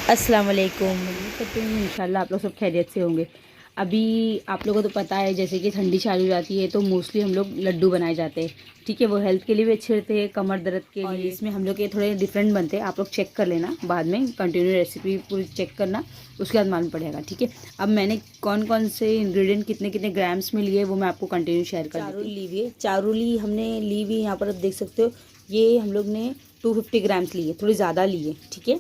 अस्सलाम वालेकुम। करते हैं इंशाल्लाह आप लोग सब खैरियत से होंगे। अभी आप लोगों को तो पता है जैसे कि ठंडी चालू हो जाती है तो मोस्टली हम लोग लड्डू बनाए जाते हैं। ठीक है, वो हेल्थ के लिए भी अच्छे रहते हैं, कमर दर्द के लिए। और इसमें हम लोग के थोड़े डिफरेंट बनते हैं, आप लोग चेक कर लेना बाद में, कंटिन्यू रेसिपी पूरी चेक करना, उसके बाद मालूम पड़ेगा। ठीक है, अब मैंने कौन कौन से इंग्रेडिएंट कितने कितने ग्राम्स में लिए वो मैं आपको कंटिन्यू शेयर कर देती हूँ। लीजिए चारूली हमने ली हुई, यहाँ पर आप देख सकते हो। ये हम लोग ने 250 ग्राम्स लिए, थोड़ी ज़्यादा लिए। ठीक है,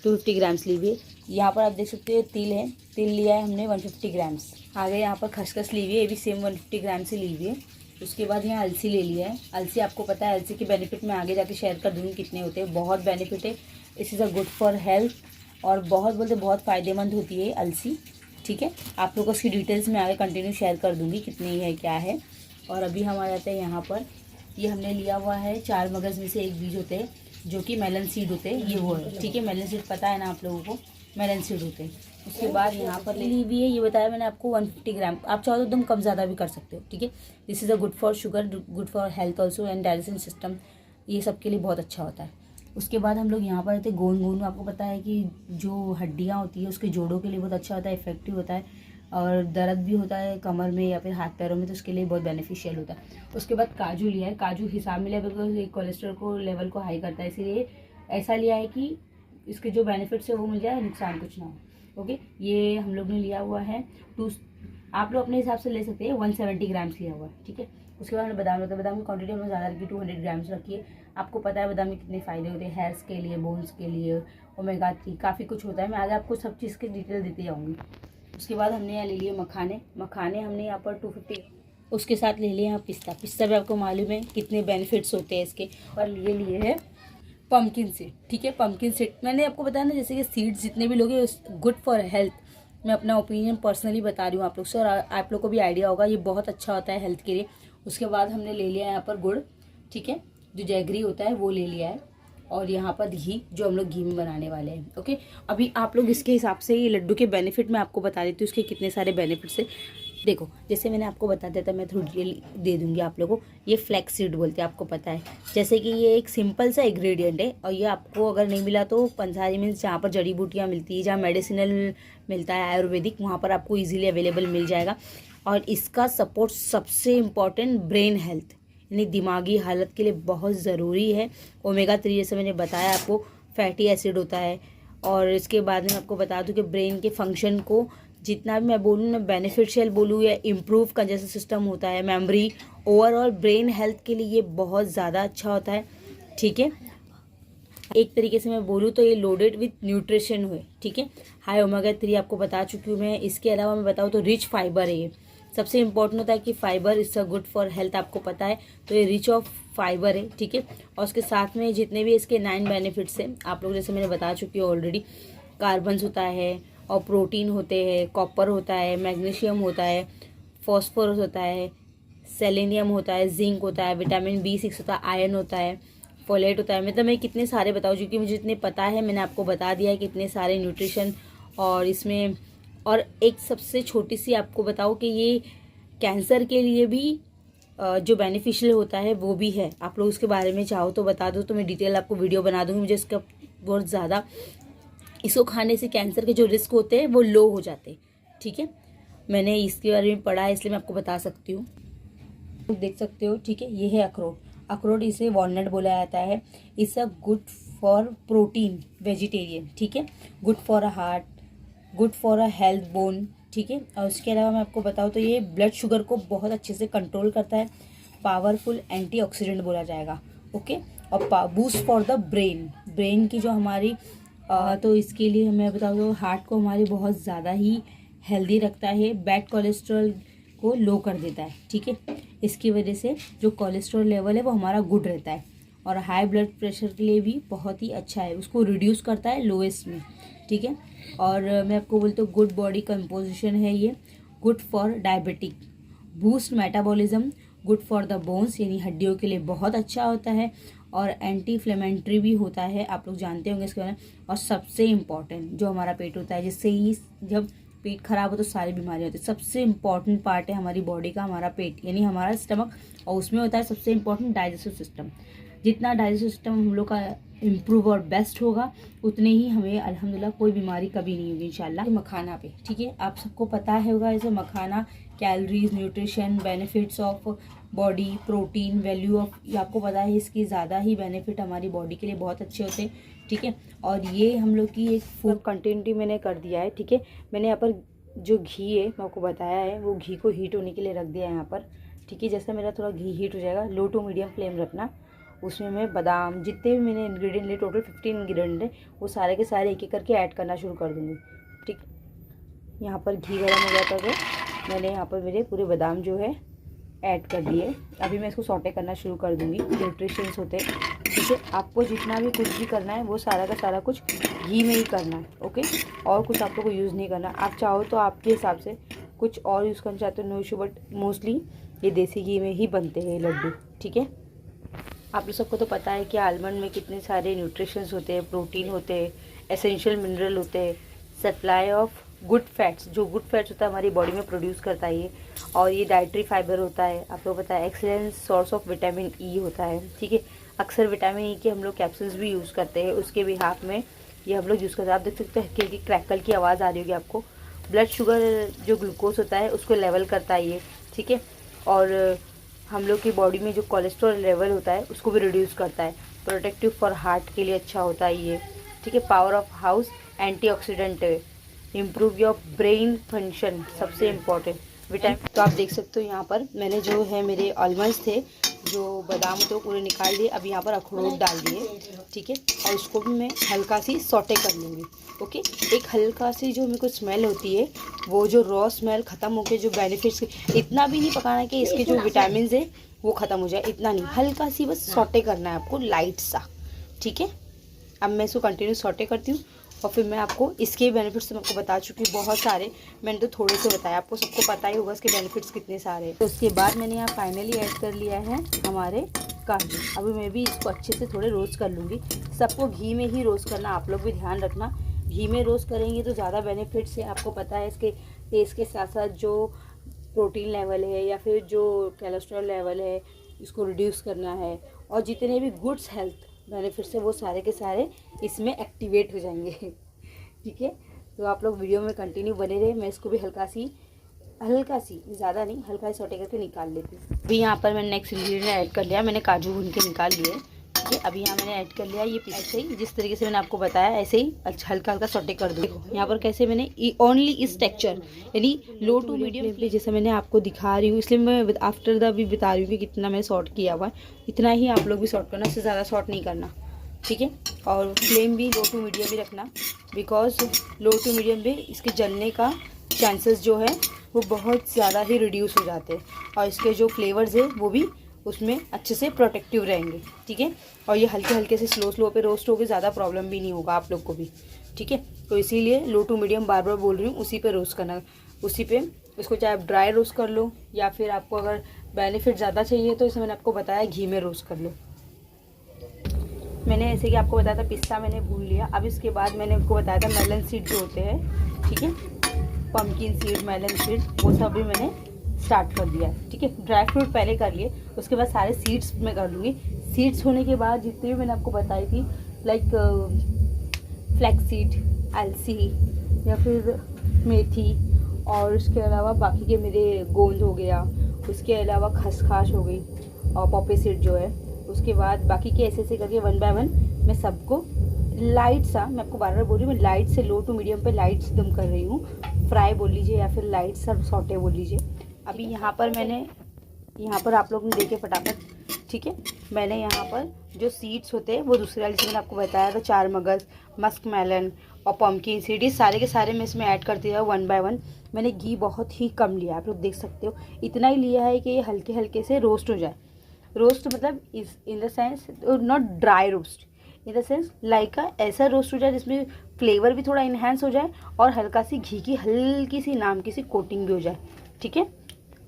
250 ग्राम्स ली हुई है। यहाँ पर आप देख सकते हो तिल है, तिल लिया है हमने 150 ग्राम्स। आगे यहाँ पर खसखस ली हुई है, ये भी सेम 150 ग्राम से ली हुई है। उसके बाद यहाँ अलसी ले लिया है। अलसी आपको पता है, अलसी के बेनिफिट मैं आगे जाके शेयर कर दूँगी कितने होते हैं। बहुत बेनिफिट है, इस is a good for health और बहुत बोलते बहुत फ़ायदेमंद होती है अलसी। ठीक है, आप लोगों को उसकी डिटेल्स में आगे कंटिन्यू शेयर कर दूँगी कितनी है क्या है। और अभी हम आ जाते हैं यहाँ पर, ये हमने लिया हुआ है 4 मगज़ में से एक बीज होते हैं जो कि मेलन सीड होते हैं, ये वो है। ठीक है, मेलन सीड पता है ना आप लोगों को, मेलन सीड होते हैं। उसके बाद यहाँ पर ली हुई है, ये बताया मैंने आपको 150 ग्राम। आप चाहो तो एकदम कम ज़्यादा भी कर सकते हो। ठीक है, this is a good for sugar, good for health also and digestion system, ये सब के लिए बहुत अच्छा होता है। उसके बाद हम लोग यहाँ पर रहते गोंद। गोंद आपको पता है कि जो हड्डियाँ होती है उसके जोड़ों के लिए बहुत अच्छा होता है, इफेक्टिव होता है। और दर्द भी होता है कमर में या फिर हाथ पैरों में, तो उसके लिए बहुत बेनिफिशियल होता है। उसके बाद काजू लिया है, काजू हिसाब में लिया बिकॉज ये कोलेस्ट्रॉल को लेवल को हाई करता है, इसीलिए ऐसा लिया है कि इसके जो बेनिफिट्स है वो मिल जाए, नुकसान कुछ ना हो। ओके, ये हम लोग ने लिया हुआ है आप लोग अपने हिसाब से ले सकते हैं, 170 ग्राम्स लिया हुआ है। ठीक है, उसके बाद हमने बादाम रखा है। बादाम की क्वांटिटी हमने ज़्यादा रखी, 200 ग्राम्स रखी है। आपको पता है बादाम में कितने फ़ायदे होते हैं, हेयर्स के लिए, बोन्स के लिए, ओमेगा 3 काफ़ी कुछ होता है। मैं आगे आपको सब चीज़ की डिटेल देती जाऊँगी। उसके बाद हमने यहाँ ले लिए मखाने। मखाने हमने यहाँ पर 250, उसके साथ ले लिया यहाँ पिस्ता। पिस्ता भी आपको मालूम है कितने बेनिफिट्स होते हैं इसके। और ये लिए है पम्पकिन सीड। ठीक है, पम्पकिन सीड मैंने आपको बताया ना, जैसे कि सीड्स जितने भी लोग हैं गुड फॉर हेल्थ। मैं अपना ओपिनियन पर्सनली बता रही हूँ आप लोग से, और आप लोग को भी आइडिया होगा, ये बहुत अच्छा होता है हेल्थ के लिए। उसके बाद हमने ले लिया यहाँ पर गुड़। ठीक है, जो जैगरी होता है वो ले लिया है। और यहाँ पर घी, जो हम लोग घी में बनाने वाले हैं। ओके, अभी आप लोग इसके हिसाब से ये लड्डू के बेनिफिट मैं आपको बता देती हूँ, उसके कितने सारे बेनिफिट्स है। देखो, जैसे मैंने आपको बता दिया था, मैं थोड़ी डिटेल दे दूंगी आप लोगों को। ये फ्लैक्स सीड बोलते हैं, आपको पता है। जैसे कि ये एक सिंपल सा इंग्रेडिएंट है, और ये आपको अगर नहीं मिला तो पंसारी मीन्स जहाँ पर जड़ी बूटियाँ मिलती है, जहाँ मेडिसिनल मिलता है आयुर्वेदिक, वहाँ पर आपको ईजिली अवेलेबल मिल जाएगा। और इसका सपोर्ट सबसे इम्पॉर्टेंट ब्रेन हेल्थ यानी दिमागी हालत के लिए बहुत ज़रूरी है। ओमेगा 3 जैसे मैंने बताया आपको, फैटी एसिड होता है। और इसके बाद में आपको बता दूं कि ब्रेन के फंक्शन को जितना भी मैं बोलूँ ना, बेनिफिशियल बोलूँ या इम्प्रूव का जैसा सिस्टम होता है, मेमोरी, ओवरऑल ब्रेन हेल्थ के लिए ये बहुत ज़्यादा अच्छा होता है। ठीक है, एक तरीके से मैं बोलूँ तो ये लोडेड विथ न्यूट्रिशन हुए। ठीक है, हाई ओमेगा 3 आपको बता चुकी हूँ मैं। इसके अलावा मैं बताऊँ तो रिच फाइबर है ये। सबसे इम्पोर्टेंट होता है कि fibre is a good for health, आपको पता है, तो ये रिच ऑफ फाइबर है। ठीक है, और उसके साथ में जितने भी इसके 9 बेनिफिट्स हैं आप लोग जैसे मैंने बता चुकी हूँ ऑलरेडी। कार्बन्स होता है और प्रोटीन होते हैं, कॉपर होता है, मैग्नीशियम होता है, फॉस्फोरस होता है, सेलेनियम होता है, जिंक होता है, विटामिन B6 होता है, आयरन होता है, फोलेट होता है। मतलब मैं कितने सारे बताऊँ, क्योंकि मुझे जितने पता है मैंने आपको बता दिया है कितने सारे न्यूट्रिशन। और इसमें और एक सबसे छोटी सी आपको बताऊँ कि ये कैंसर के लिए भी जो बेनिफिशियल होता है वो भी है। आप लोग उसके बारे में चाहो तो बता दो, तो मैं डिटेल आपको वीडियो बना दूँगी। मुझे इसका बहुत ज़्यादा, इसको खाने से कैंसर के जो रिस्क होते हैं वो लो हो जाते हैं। ठीक है, मैंने इसके बारे में पढ़ा है इसलिए मैं आपको बता सकती हूँ। देख सकते हो। ठीक है, ये है अखरोट। अखरोट इसे वॉलनट बोला जाता है। It's a good for protein vegetarian. ठीक है, good for a heart, good for a health bone. ठीक है, और उसके अलावा मैं आपको बताऊँ तो ये ब्लड शुगर को बहुत अच्छे से कंट्रोल करता है। पावरफुल एंटीऑक्सीडेंट बोला जाएगा। ओके, और boost for the brain, brain की जो हमारी तो इसके लिए मैं बताऊँ तो हार्ट को हमारी बहुत ज़्यादा ही हेल्दी रखता है। बैड कोलेस्ट्रॉल को लो कर देता है। ठीक है, इसकी वजह से जो कोलेस्ट्रॉल लेवल है वो हमारा गुड रहता है। और हाई ब्लड प्रेशर के लिए भी बहुत ही अच्छा है, उसको रिड्यूस करता है लोएस्ट में। ठीक है, और मैं आपको बोलती हूँ गुड बॉडी कंपोजिशन है ये, good for diabetic, boost metabolism, good for the bones यानी हड्डियों के लिए बहुत अच्छा होता है। और एंटी इन्फ्लेमेटरी भी होता है, आप लोग जानते होंगे इसके बारे में। और सबसे इम्पॉर्टेंट जो हमारा पेट होता है, जिससे ही जब पेट खराब हो तो सारी बीमारियां होती है। सबसे इम्पॉर्टेंट पार्ट है हमारी बॉडी का हमारा पेट यानी हमारा स्टमक, और उसमें होता है सबसे इम्पॉर्टेंट डाइजेस्टिव सिस्टम। जितना डाइजेस्टिव सिस्टम हम लोग का इम्प्रूव और बेस्ट होगा उतने ही हमें अल्हम्दुलिल्लाह कोई बीमारी कभी नहीं होगी इंशाल्लाह। मखाना पे, ठीक है, आप सबको पता है होगा ऐसे makhana calories, nutrition, benefits of body, protein, value of, ये आपको पता है इसकी ज़्यादा ही बेनिफिट हमारी बॉडी के लिए बहुत अच्छे होते हैं, ठीक है। और ये हम लोग की एक फूड कंटिन्यूटी मैंने कर दिया है, ठीक है। मैंने यहाँ पर जो घी है मैं आपको बताया है, वो घी को हीट होने के लिए रख दिया है यहाँ पर, ठीक है। जैसे मेरा थोड़ा घी हीट हो जाएगा, लो टू मीडियम फ्लेम रखना। उसमें मैं बादाम, जितने भी मैंने इंग्रेडिएंट लिए, टोटल 15 इंग्रेडिएंट है, वो सारे के सारे एक एक करके ऐड करना शुरू कर दूँगी, ठीक। यहाँ पर घी गर्म हो जाता है, मैंने यहाँ पर मेरे पूरे बादाम जो है ऐड कर दिए। अभी मैं इसको सॉटे करना शुरू कर दूँगी। न्यूट्रिशंस होते हैं, ठीक है। आपको जितना भी कुछ भी करना है वो सारा का सारा कुछ घी में ही करना है, ओके। और कुछ आप लोग को यूज़ नहीं करना। आप चाहो तो आपके हिसाब से कुछ और यूज़ करना चाहते हो, नो इशू, बट मोस्टली ये देसी घी में ही बनते हैं लड्डू, ठीक है। आप लोग सबको तो पता है कि आलमंड में कितने सारे न्यूट्रिशंस होते हैं, प्रोटीन होते हैं, एसेंशियल मिनरल होते हैं, सप्लाई ऑफ गुड फैट्स, जो गुड फैट्स होता है हमारी बॉडी में प्रोड्यूस करता है ये, और ये डाइटरी फाइबर होता है। आप लोग पता है excellent source of vitamin E होता है, ठीक है। अक्सर विटामिन ई के हम लोग कैप्सूल्स भी यूज़ करते हैं, उसके भी हाथ में ये हम लोग यूज़ करते हैं। आप देख सकते हैं कि क्रैकल की आवाज़ आ रही होगी आपको। ब्लड शुगर जो ग्लूकोज होता है उसको लेवल करता है ये, ठीक है। और हम लोग की बॉडी में जो कोलेस्ट्रॉल लेवल होता है उसको भी रिड्यूस करता है। प्रोटेक्टिव फॉर हार्ट के लिए अच्छा होता है ये, ठीक है। पावर ऑफ हाउस, एंटीऑक्सीडेंट है, इम्प्रूव योर ब्रेन फंक्शन, सबसे इम्पॉर्टेंट विटामिन। तो आप देख सकते हो यहाँ पर मैंने जो है मेरे आलमंड्स थे, जो बादाम थे, पूरे निकाल दिए। अब यहाँ पर अखरोट डाल दिए, ठीक है। और इसको भी मैं हल्का सी सॉटे कर लूँगी, ओके। एक हल्का सी जो मेरे को स्मेल होती है, वो जो रॉ स्मेल ख़त्म होकर जो बेनिफिट्स, इतना भी नहीं पकाना कि इसके जो विटामिन है वो ख़त्म हो जाए, इतना नहीं, हल्का सी बस सॉटे करना है आपको, लाइट सा, ठीक है। अब मैं इसको कंटिन्यू सॉटे करती हूँ और फिर मैं आपको इसके बेनिफिट्स तो मैं आपको बता चुकी हूँ बहुत सारे, मैंने तो थोड़े से बताया, आपको सबको पता ही होगा इसके बेनिफिट्स कितने सारे हैं। तो उसके बाद मैंने यहाँ फाइनली ऐड कर लिया है हमारे काजू। अभी मैं भी इसको अच्छे से थोड़े रोस्ट कर लूँगी। सबको घी में ही रोस्ट करना, आप लोग भी ध्यान रखना, घी में रोस्ट करेंगे तो ज़्यादा बेनिफिट्स है। आपको पता है इसके टेस्ट के साथ साथ जो प्रोटीन लेवल है या फिर जो कोलेस्ट्रॉल लेवल है इसको रिड्यूस करना है, और जितने भी गुड्स हेल्थ बेनिफिट्स है वो सारे के सारे इसमें एक्टिवेट हो जाएंगे, ठीक है। तो आप लोग वीडियो में कंटिन्यू बने रहे। मैं इसको भी हल्का सी, ज़्यादा नहीं, हल्का सी सॉटे करके निकाल लेती हूँ। अभी यहाँ पर मैंने नेक्स्ट इंग्रेडिएंट ऐड कर लिया, मैंने काजू भून के निकाल लिए, ठीक है। अभी यहाँ मैंने ऐड कर लिया ये ऐसे ही, जिस तरीके से मैंने आपको बताया ऐसे ही अच्छा हल्का हल्का सॉटे कर दो। यहाँ पर कैसे मैंने ओनली इस टेक्सचर, यानी लो टू मीडियम फ्लेम जैसे मैंने आपको दिखा रही हूँ, इसलिए मैं आफ्टर द भी बता रही हूँ कि कितना मैंने सॉट किया हुआ है, इतना ही आप लोग भी सॉट करना, इससे ज़्यादा सॉट नहीं करना, ठीक है। और फ्लेम भी लो टू मीडियम भी रखना, बिकॉज लो टू मीडियम में इसके जलने का चांसेस जो है वो बहुत ज़्यादा ही रिड्यूस हो जाते हैं, और इसके जो फ्लेवर्स है वो भी उसमें अच्छे से प्रोटेक्टिव रहेंगे, ठीक है। और ये हल्के हल्के से स्लो पे रोस्ट होकर, ज़्यादा प्रॉब्लम भी नहीं होगा आप लोग को भी, ठीक है। तो इसीलिए लो टू मीडियम बार बार बोल रही हूँ, उसी पे रोस्ट करना, उसी पे इसको चाहे आप ड्राई रोस्ट कर लो, या फिर आपको अगर बेनिफिट ज़्यादा चाहिए तो इसे मैंने आपको बताया घी में रोस्ट कर लो। मैंने ऐसे कि आपको बताया था पिस्ता मैंने भून लिया। अब इसके बाद मैंने आपको बताया था मेलन सीड जो होते हैं, ठीक है, पम्पकिन सीड, मेलन सीड, वो सब भी मैंने स्टार्ट कर दिया, ठीक है। ड्राई फ्रूट पहले कर लिए, उसके बाद सारे सीड्स मैं कर लूँगी। सीड्स होने के बाद जितने भी मैंने आपको बताई थी, लाइक फ्लैक्स सीड, अलसी या फिर मेथी, और उसके अलावा बाकी के मेरे गोंद हो गया, उसके अलावा खसखस हो गई, और पॉपी सीड जो है, उसके बाद बाकी के ऐसे करके वन बाय वन मैं सबको लाइट सा, मैं आपको बार बार बोल रही हूँ, मैं लाइट से लो टू मीडियम पे लाइट से दम कर रही हूँ, फ्राई बोल लीजिए या फिर लाइट सा सॉटे बोल लीजिए। अभी यहाँ पर मैंने, यहाँ पर आप लोग ने देखे फटाफट, ठीक है, मैंने यहाँ पर जो सीड्स होते हैं वो दूसरे वाले, मैंने आपको बताया था, चार मगज़, मस्क मेलन और पम्पकिन सीड, सारे के सारे मैं इसमें ऐड करती हूँ वन बाय वन। मैंने घी बहुत ही कम लिया, आप लोग देख सकते हो, इतना ही लिया है कि ये हल्के हल्के से रोस्ट हो जाए। रोस्ट मतलब इस in the sense not dry roast, in the sense like ऐसा रोस्ट हो जाए जिसमें फ्लेवर भी थोड़ा इन्हेंस हो जाए और हल्का सी घी की हल्की सी नाम की सी कोटिंग भी हो जाए, ठीक है।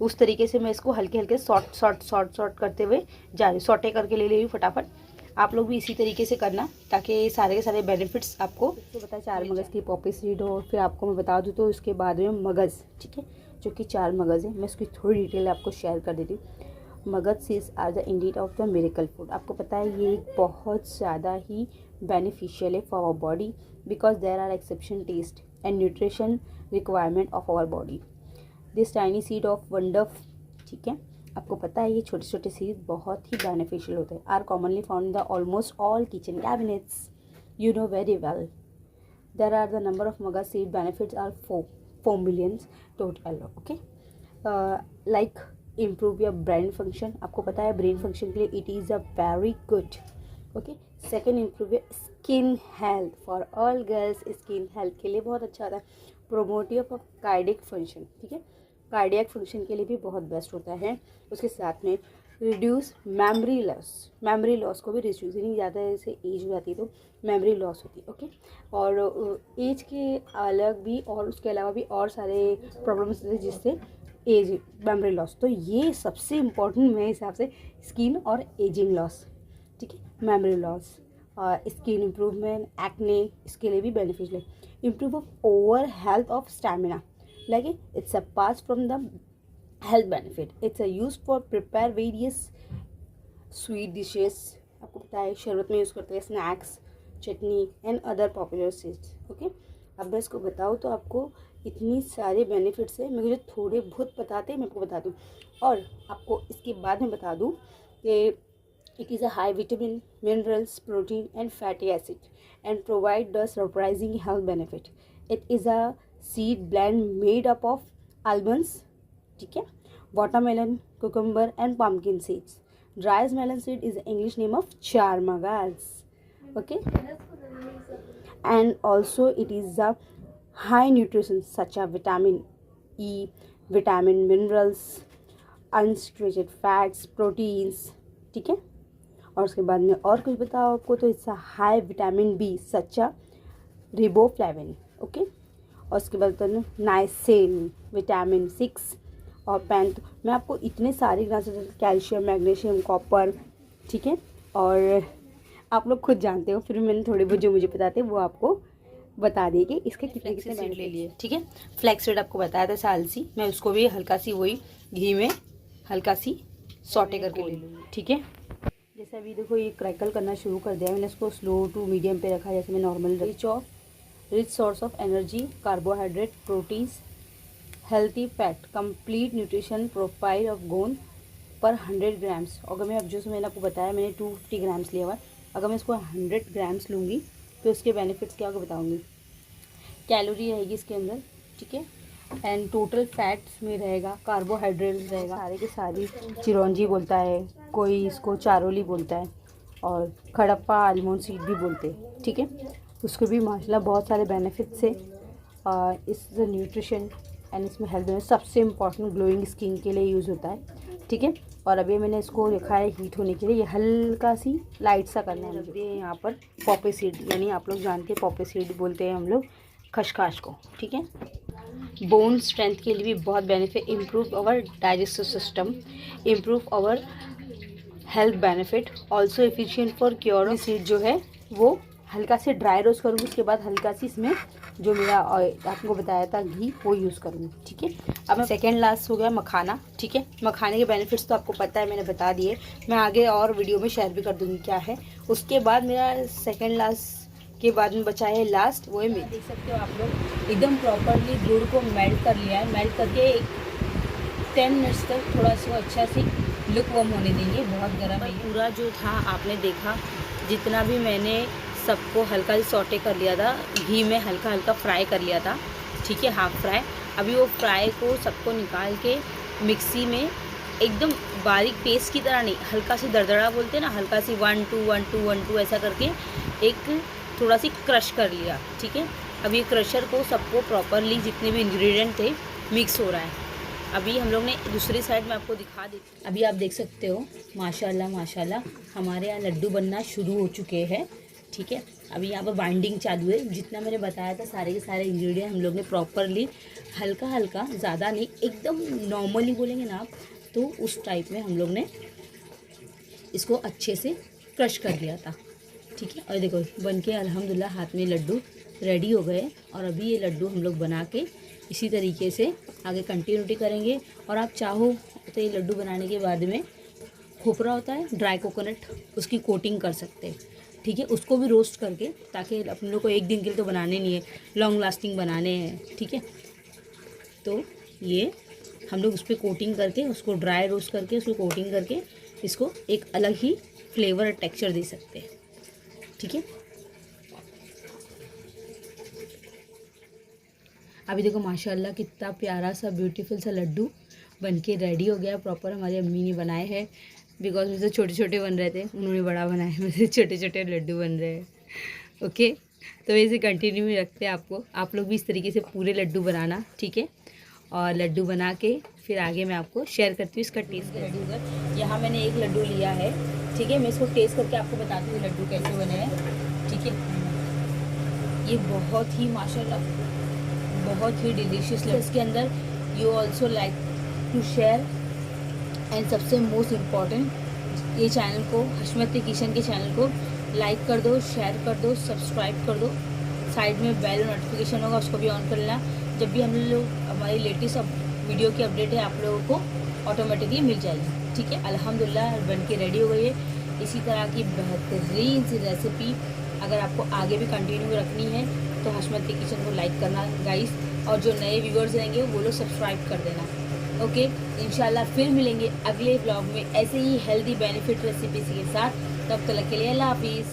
उस तरीके से मैं इसको हल्के हल्के शॉर्ट करते हुए जा रही हूँ, सॉटे करके ले रही हूँ फटाफट। आप लोग भी इसी तरीके से करना ताकि सारे के सारे बेनिफिट्स आपको तो पता है। चार मगज़ की पॉपी सीड हो, फिर आपको मैं बता दूँ तो उसके बाद में मगज़, ठीक है, जो कि चार मगज़ है, मैं उसकी थोड़ी डिटेल आपको शेयर कर देती हूँ। मगध seeds are the indeed of the miracle food. आपको पता है ये बहुत ज़्यादा ही बेनिफिशियल है for our body because there are exception taste and nutrition requirement of our body. This tiny seed of wonder, ठीक है, आपको पता है ये छोटे छोटे सीड बहुत ही बेनिफिशियल होते हैं। Are commonly found in the almost all kitchen cabinets, you know very well. There are the number of मगध सीड बेनिफिट्स आर 4 million टोटल। Okay, like improve your brain function. आपको पता है ब्रेन फंक्शन के लिए it is a very good. Okay, second improve your skin health for all girls. Skin health के लिए बहुत अच्छा होता है। प्रोमोट योर कार्डियक फंक्शन, ठीक है, कार्डियक फंक्शन के लिए भी बहुत बेस्ट होता है। उसके साथ में reduce memory loss, memory loss को भी रिड्यूस, यानी ज़्यादा जैसे एज हो जाती है तो मेमोरी लॉस होती है। ओके, और एज के अलग भी और उसके अलावा भी और सारे प्रॉब्लम्स होते हैं जिससे एज मेमोरी लॉस, तो ये सबसे इम्पोर्टेंट मेरे हिसाब से स्किन और एजिंग लॉस, ठीक है, मेमोरी लॉस और स्किन इम्प्रूवमेंट, एक्ने, इसके लिए भी बेनिफिशियल है। Improve of over health of stamina, like it's a pass from the health benefit. It's a used for prepare various sweet dishes. आपको पता है शरबत में यूज़ करते हैं, snacks, chutney and other popular sweets. Okay, अब मैं इसको बताऊँ तो आपको इतनी सारे बेनिफिट्स है, मुझे थोड़े बहुत बताते हैं मैं आपको बता दूँ। और आपको इसके बाद में बता दूँ कि it is a high vitamin, minerals, protein and fatty acid and provide the surprising health benefit. It is a seed blend made up of almonds, ठीक है, watermelon, cucumber and pumpkin seeds. Dry melon seed is the English name of charmagas. Okay, and also it is a high nutrition such as vitamin E, vitamin minerals, unsaturated fats, proteins, ठीक है। और उसके बाद में और कुछ बताओ आपको तो it's a high vitamin B such a riboflavin. Okay, और उसके बाद तो नाइसिन, विटामिन 6 और पैंथ। मैं आपको इतने सारे कैल्शियम, मैग्नीशियम, कॉपर, ठीक है, और आप लोग खुद जानते हो, फिर मैंने थोड़े बहुत जो मुझे बताते हैं वो आपको बता दिए कि इसके कितने कितने बेनिफिट ले लिए, ठीक है। फ्लैक्स सीड आपको बताया था सालसी, मैं उसको भी हल्का सी वही घी में हल्का सी सॉटे करके ले लूँगी, ठीक है। जैसे अभी देखो ये क्रैकल करना शुरू कर दिया, मैंने इसको स्लो टू मीडियम पे रखा, जैसे मैं normal. Rich source of energy, carbohydrate, proteins, healthy fat, complete nutrition profile of गोंद पर 100 ग्राम्स। अगर मैं अब जो मैंने आपको बताया मैंने 250 ग्राम्स लिया हुआ, अगर मैं इसको 100 ग्राम्स लूँगी तो इसके बेनिफिट्स क्या बताऊँगी। कैलोरी रहेगी इसके अंदर, ठीक है, एंड टोटल फैट्स में रहेगा, कार्बोहाइड्रेट्स रहेगा, सारे के सारी चिरौंजी बोलता है, कोई इसको चारोली बोलता है, और खड़प्पा आलमंड सीड भी बोलते हैं, ठीक है। उसको भी माशाल्लाह बहुत सारे बेनिफिट्स है। इस न्यूट्रिशन एंड इसमें हेल्थ में सबसे इम्पॉर्टेंट ग्लोइंग स्किन के लिए यूज़ होता है, ठीक है। और अभी मैंने इसको रखा है हीट होने के लिए, ये हल्का सी लाइट सा करना है मुझे। यहाँ पर पॉपी सीड, यानी आप लोग जानते हैं पॉपी सीड बोलते हैं हम लोग खसखस को, ठीक है। बोन स्ट्रेंथ के लिए भी बहुत benefit, improve our digestive system, improve our health benefit, also efficient for cure. Seed जो है वो हल्का से ड्राई रोस्ट करूँगी, उसके बाद हल्का सी इसमें जो मेरा आपको बताया था घी वो यूज़ करूँगी, ठीक है। अब सेकेंड लास्ट हो गया मखाना, ठीक है। मखाने के बेनिफिट्स तो आपको पता है, मैंने बता दिए, मैं आगे और वीडियो में शेयर भी कर दूँगी क्या है। उसके बाद मेरा सेकेंड लास्ट के बाद में बचा है लास्ट, वो है मेथी। देख सकते हो आप लोग एकदम प्रॉपरली गुड़ को मेल्ट कर लिया है, मेल्ट करके 10 मिनट्स तक थोड़ा सा अच्छा सी लुक वार्म होने देंगे, बहुत गर्म है। पूरा जो था आपने देखा, जितना भी मैंने सबको हल्का सा सॉटे कर लिया था, घी में हल्का हल्का फ्राई कर लिया था, ठीक है, हाफ फ्राई। अभी वो फ्राई को सबको निकाल के मिक्सी में एकदम बारीक पेस्ट की तरह नहीं, हल्का सी दरदरा बोलते हैं ना, हल्का सी 1 2 1 2 1 2 ऐसा करके एक थोड़ा सी क्रश कर लिया, ठीक है। अब ये क्रशर को सबको प्रॉपरली जितने भी इंग्रेडिएंट थे मिक्स हो रहा है। अभी हम लोग ने दूसरी साइड में आपको दिखा दी, अभी आप देख सकते हो माशाल्लाह माशाल्लाह हमारे यहाँ लड्डू बनना शुरू हो चुके हैं, ठीक है। अभी यहाँ पर बाइंडिंग चालू है, जितना मैंने बताया था सारे के सारे इंग्रेडिएंट हम लोग ने प्रॉपरली हल्का हल्का, ज़्यादा नहीं, एकदम नॉर्मली बोलेंगे ना आप तो उस टाइप में हम लोग ने इसको अच्छे से क्रश कर लिया था, ठीक है। और देखो बन के अल्हम्दुलिल्लाह हाथ में लड्डू रेडी हो गए। और अभी ये लड्डू हम लोग बना के इसी तरीके से आगे कंटिन्यूटी करेंगे। और आप चाहो तो ये लड्डू बनाने के बाद में खोपरा होता है, ड्राई कोकोनट, उसकी कोटिंग कर सकते हैं, ठीक है। उसको भी रोस्ट करके, ताकि अपने लोग को एक दिन के लिए तो बनाने नहीं है, लॉन्ग लास्टिंग बनाने हैं, ठीक है। तो ये हम लोग उस पर कोटिंग करके, उसको ड्राई रोस्ट करके, उसको कोटिंग करके इसको एक अलग ही फ्लेवर और टेक्सचर दे सकते हैं, ठीक है। अभी देखो माशाल्लाह कितना प्यारा सा ब्यूटीफुल सा लड्डू बनके रेडी हो गया प्रॉपर। हमारी अम्मी ने बनाए हैं, बिकॉज मुझे छोटे छोटे बन रहे थे, उन्होंने बड़ा बनाया है, मुझे छोटे छोटे लड्डू बन रहे हैं। ओके, तो वैसे कंटिन्यू में रखते हैं आपको। आप लोग भी इस तरीके से पूरे लड्डू बनाना, ठीक है। और लड्डू बना के फिर आगे मैं आपको शेयर करती हूँ इसका टेस्ट। लड्डू का यहाँ मैंने एक लड्डू लिया है, ठीक है। मैं इसको टेस्ट करके आपको बताती हूँ लड्डू कैसे बने हैं, ठीक है। ये बहुत ही माशाल्लाह बहुत ही डिलीशियस है। इसके अंदर you also like to share, and सबसे मोस्ट इम्पॉर्टेंट ये चैनल को, हशमत किचन के चैनल को लाइक कर दो, शेयर कर दो, सब्सक्राइब कर दो। साइड में बेल नोटिफिकेशन होगा, उसको भी ऑन कर लेना। जब भी हम लोग हमारी लेटेस्ट वीडियो की अपडेट है आप लोगों को ऑटोमेटिकली मिल जाएगी, ठीक है। अल्हम्दुलिल्लाह बन के रेडी हो गई है। इसी तरह की बेहतरीन सी रेसिपी अगर आपको आगे भी कंटिन्यू रखनी है तो हशमत किचन को लाइक करना गाइस, और जो नए व्यूअर्स रहेंगे वो लोग सब्सक्राइब कर देना। ओके, इंशाल्लाह फिर मिलेंगे अगले व्लॉग में ऐसे ही हेल्दी बेनिफिट रेसिपीज़ के साथ। तब तक के लिए अल्लाह हाफिज़।